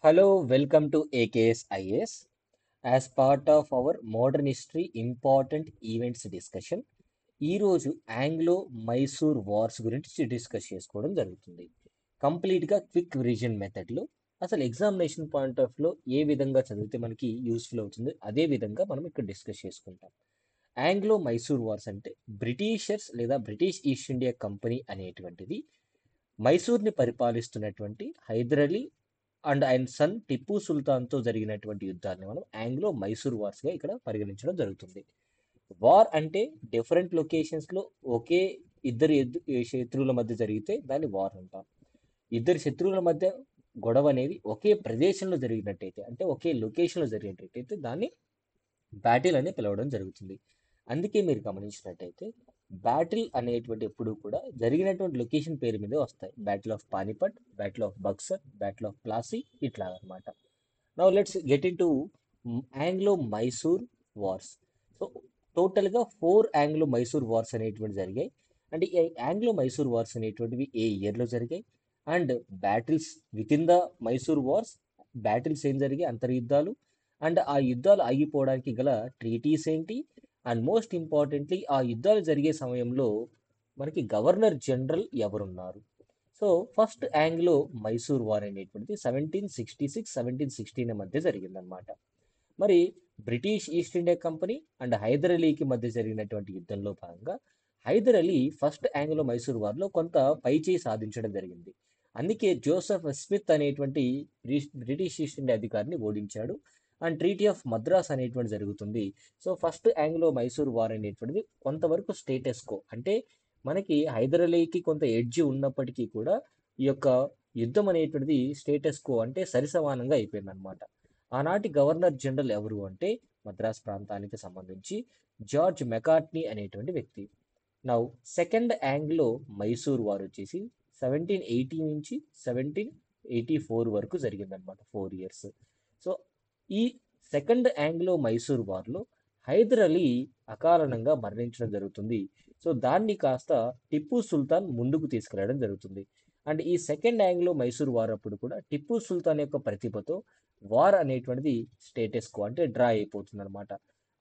Hello, welcome to AKS IAS. As part of our modern history important events discussion, ఈ రోజు Anglo Mysore wars గురించి discuss చేసుకోవడం జరుగుతుంది. కంప్లీట్గా క్విక్ రివిజన్ మెథడ్లో అసలు ఎగ్జామినేషన్ పాయింట్ ఆఫ్ లో ఏ విధంగా చదివితే మనకి యూస్ఫుల్ అవుతుంది అదే విధంగా మనం ఇక్కడ డిస్కస్ చేసుకుంటాం. ఆంగ్లో మైసూర్ వార్స్ అంటే బ్రిటిషర్స్ లేదా బ్రిటిష్ ఈస్ట్ ఇండియా కంపెనీ అనేటువంటిది మైసూర్ని పరిపాలిస్తున్నటువంటి హైదర్ అలీ అండ్ ఆయన సన్ టిప్పు సుల్తాన్తో జరిగినటువంటి యుద్ధాన్ని మనం ఆంగ్లో మైసూర్ వార్స్గా ఇక్కడ పరిగణించడం జరుగుతుంది. వార్ అంటే డిఫరెంట్ లొకేషన్స్లో ఒకే ఇద్దరు శత్రువుల మధ్య జరిగితే దాన్ని వార్ అంటాం. ఇద్దరు శత్రువుల మధ్య గొడవ అనేది ఒకే ప్రదేశంలో జరిగినట్టయితే అంటే ఒకే లొకేషన్లో జరిగినట్టయితే దాన్ని బ్యాటిల్ అని పిలవడం జరుగుతుంది. అందుకే మీరు గమనించినట్టయితే బ్యాటిల్ అనేటువంటి ఎప్పుడు కూడా జరిగినటువంటి లొకేషన్ పేరు మీదే వస్తాయి. Battle of Panipat, battle of Buxar, battle of Plassey, ఇట్లా అనమాట. Now let's get in to Anglo Mysore wars. So టోటల్గా 4 ఆంగ్లో మైసూర్ వార్స్ అనేటువంటి జరిగాయి. అండ్ ఈ ఆంగ్లో మైసూర్ వార్స్ అనేటువంటివి ఏ ఇయర్లో జరిగాయి and battles with in the Mysore wars, battles ఏం జరిగాయి, అంతర్యుద్ధాలు, అండ్ ఆ యుద్ధాలు ఆగిపోవడానికి గల ట్రీటీస్ ఏంటి, అండ్ మోస్ట్ ఇంపార్టెంట్లీ ఆ యుద్ధాలు జరిగే సమయంలో మనకి గవర్నర్ జనరల్ ఎవరున్నారు. So first Anglo Mysore war అనేటువంటిది 1766-1716 మధ్య జరిగిందనమాట. మరి British East India company and Hyder అలీకి మధ్య జరిగినటువంటి యుద్ధంలో భాగంగా హైదర్ అలీ ఫస్ట్ ఆంగ్లో మైసూర్ వార్లో కొంత పైచేయి సాధించడం జరిగింది. అందుకే జోసెఫ్ స్మిత్ అనేటువంటి బ్రిటిష్ ఈస్ట్ ఇండియా అధికారిని ఓడించాడు అండ్ ట్రీటీ ఆఫ్ మద్రాస్ అనేటువంటి జరుగుతుంది. So first Anglo Mysore war అనేటువంటిది కొంతవరకు స్టేటస్ కో అంటే మనకి హైదర్ అలీకి కొంత ఎడ్జ్ ఉన్నప్పటికీ కూడా ఈ యొక్క యుద్ధం అనేటువంటిది స్టేటస్ కో అంటే సరిసమానంగా అయిపోయింది అనమాట. ఆనాటి గవర్నర్ జనరల్ ఎవరు అంటే మద్రాస్ ప్రాంతానికి సంబంధించి జార్జ్ మెకార్ట్నీ అనేటువంటి వ్యక్తి. Now second Anglo Mysore war వచ్చేసి 1780 నుంచి 1784 వరకు జరిగిందనమాట, 4 ఇయర్స్. సో ఈ సెకండ్ ఆంగ్లో మైసూర్ వార్లో హైదర్ అలీ అకారణంగా మరణించడం జరుగుతుంది. సో దాన్ని కాస్త టిప్పు సుల్తాన్ ముందుకు తీసుకెళ్లడం జరుగుతుంది. అండ్ ఈ సెకండ్ ఆంగ్లో మైసూర్ వార్ అప్పుడు కూడా టిప్పు సుల్తాన్ యొక్క ప్రతిభతో వార్ అనేటువంటిది స్టేటస్ కో అంటే డ్రా అయిపోతుంది అనమాట.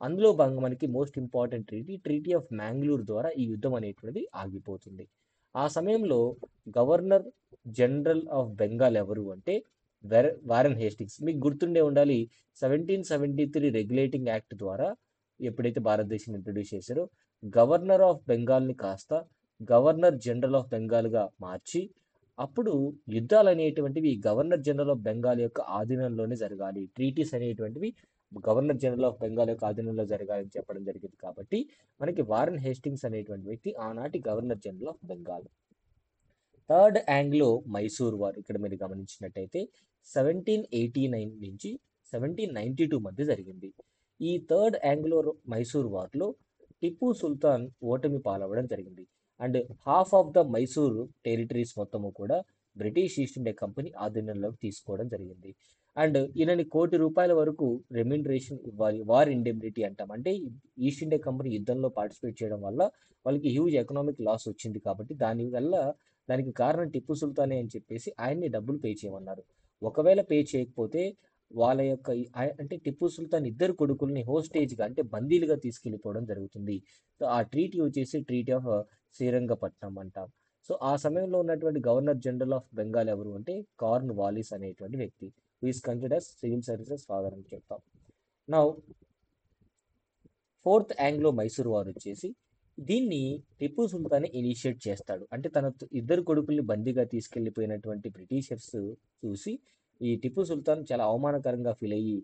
అందులో భాగంగా మనకి most important treaty of Mangalore ద్వారా ఈ యుద్ధం అనేటువంటిది ఆగిపోతుంది. ఆ సమయంలో గవర్నర్ జనరల్ ఆఫ్ బెంగాల్ ఎవరు అంటే వారెన్ హేస్టింగ్స్. మీకు గుర్తుండే ఉండాలి, 1773 రెగ్యులేటింగ్ యాక్ట్ ద్వారా ఎప్పుడైతే భారతదేశం ఇంట్రొడ్యూస్ చేశారో గవర్నర్ ఆఫ్ బెంగాల్ని కాస్త గవర్నర్ జనరల్ ఆఫ్ బెంగాల్గా మార్చి అప్పుడు యుద్ధాలు అనేటువంటివి గవర్నర్ జనరల్ ఆఫ్ బెంగాల్ యొక్క ఆధీనంలోనే జరగాలి, ట్రీటీస్ అనేటువంటివి గవర్నర్ జనరల్ ఆఫ్ బెంగాల్ యొక్క ఆధీనంలో జరగాలని చెప్పడం జరిగింది. కాబట్టి మనకి వారెన్ హేస్టింగ్స్ అనేటువంటి వ్యక్తి ఆనాటి governor general of Bengal. Third Anglo Mysore war ఇక్కడ మీరు గమనించినట్టయితే 1789 నుంచి 1792 మధ్య జరిగింది. ఈ థర్డ్ ఆంగ్లో మైసూర్ వార్లో టిప్పు సుల్తాన్ ఓటమి పాలవడం జరిగింది and half of the Mysore territories మొత్తము కూడా బ్రిటిష్ ఈస్ట్ ఇండియా కంపెనీ ఆధీనంలోకి తీసుకోవడం జరిగింది. అండ్ ఈయనని ₹1,00,00,000 వరకు రెమ్యూనరేషన్ ఇవ్వాలి, వార్ ఇండెమ్నిటీ అంటాం. అంటే ఈస్ట్ ఇండియా కంపెనీ యుద్ధంలో పార్టిసిపేట్ చేయడం వల్ల వాళ్ళకి హ్యూజ్ ఎకనామిక్ లాస్ వచ్చింది కాబట్టి దానివల్ల దానికి కారణం టిప్పు సుల్తానే అని చెప్పేసి ఆయన్ని డబ్బులు పే చేయమన్నారు. ఒకవేళ పే చేయకపోతే వాళ్ళ యొక్క అంటే టిప్పు సుల్తాన్ ఇద్దరు కొడుకుల్ని హోస్టేజ్గా అంటే బందీలుగా తీసుకెళ్ళిపోవడం జరుగుతుంది. సో ఆ ట్రీటీ వచ్చేసి ట్రీటీ ఆఫ్ శ్రీరంగపట్నం అంటాం. సో ఆ సమయంలో ఉన్నటువంటి గవర్నర్ జనరల్ ఆఫ్ బెంగాల్ ఎవరు అంటే కార్న్ వాలిస్ అనేటువంటి వ్యక్తి, who is considers civil services father అని చెప్తాం. Now fourth Anglo Mysore war వచ్చేసి దీన్ని టిప్పు సుల్తాన్ ఇనిషియేట్ చేస్తాడు. అంటే తన ఇద్దరు కొడుకుల్ని బందీగా తీసుకెళ్లిపోయినటువంటి బ్రిటిషర్స్ చూసి ఈ టిప్పు సుల్తాన్ చాలా అవమానకరంగా ఫీల్ అయ్యి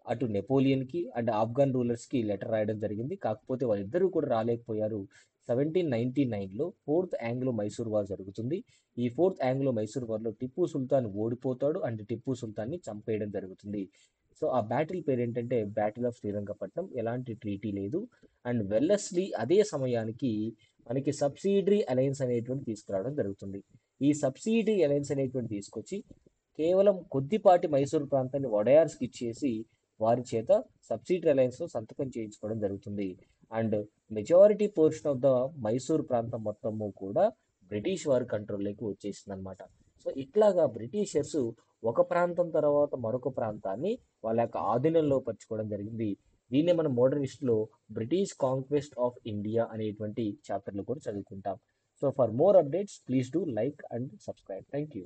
అటు నెపోలియన్కి అండ్ ఆఫ్ఘన్ రూలర్స్కి లెటర్ రాయడం జరిగింది. కాకపోతే వాళ్ళిద్దరూ కూడా రాలేకపోయారు. 1799లో ఫోర్త్ ఆంగ్లో మైసూర్ వార్ జరుగుతుంది. ఈ ఫోర్త్ ఆంగ్లో మైసూర్ వార్లో టిప్పు సుల్తాన్ ఓడిపోతాడు అండ్ టిప్పు సుల్తాన్ని చంపేయడం జరుగుతుంది. సో ఆ బ్యాటిల్ పేరు ఏంటంటే బ్యాటిల్ ఆఫ్ శ్రీరంగపట్నం. ఎలాంటి ట్రీటీ లేదు. అండ్ వెల్లస్లీ అదే సమయానికి మనకి సబ్సిడరీ అలయన్స్ అనేటువంటి తీసుకురావడం జరుగుతుంది. ఈ సబ్సిడరీ అలయన్స్ అనేటువంటి తీసుకొచ్చి కేవలం కొద్దిపాటి మైసూరు ప్రాంతాన్ని వడయార్స్కి ఇచ్చేసి వారి చేత సబ్సిడరీ అలయన్స్లో సంతకం చేయించుకోవడం జరుగుతుంది. And majority portion of the Mysore ప్రాంతం మొత్తము కూడా బ్రిటిష్ వారి కంట్రోల్లోకి వచ్చేసింది అనమాట. సో సో ఇట్లాగా బ్రిటిషర్స్ ఒక ప్రాంతం తర్వాత మరొక ప్రాంతాన్ని వాళ్ళ యొక్క ఆధీనంలో పరుచుకోవడం జరిగింది. దీన్నే మనం మోడర్న్ హిస్టరీలో బ్రిటిష్ కాంక్వెస్ట్ ఆఫ్ ఇండియా అనేటువంటి చాప్టర్లో కూడా చదువుకుంటాం. So for more updates please do like and subscribe. Thank you.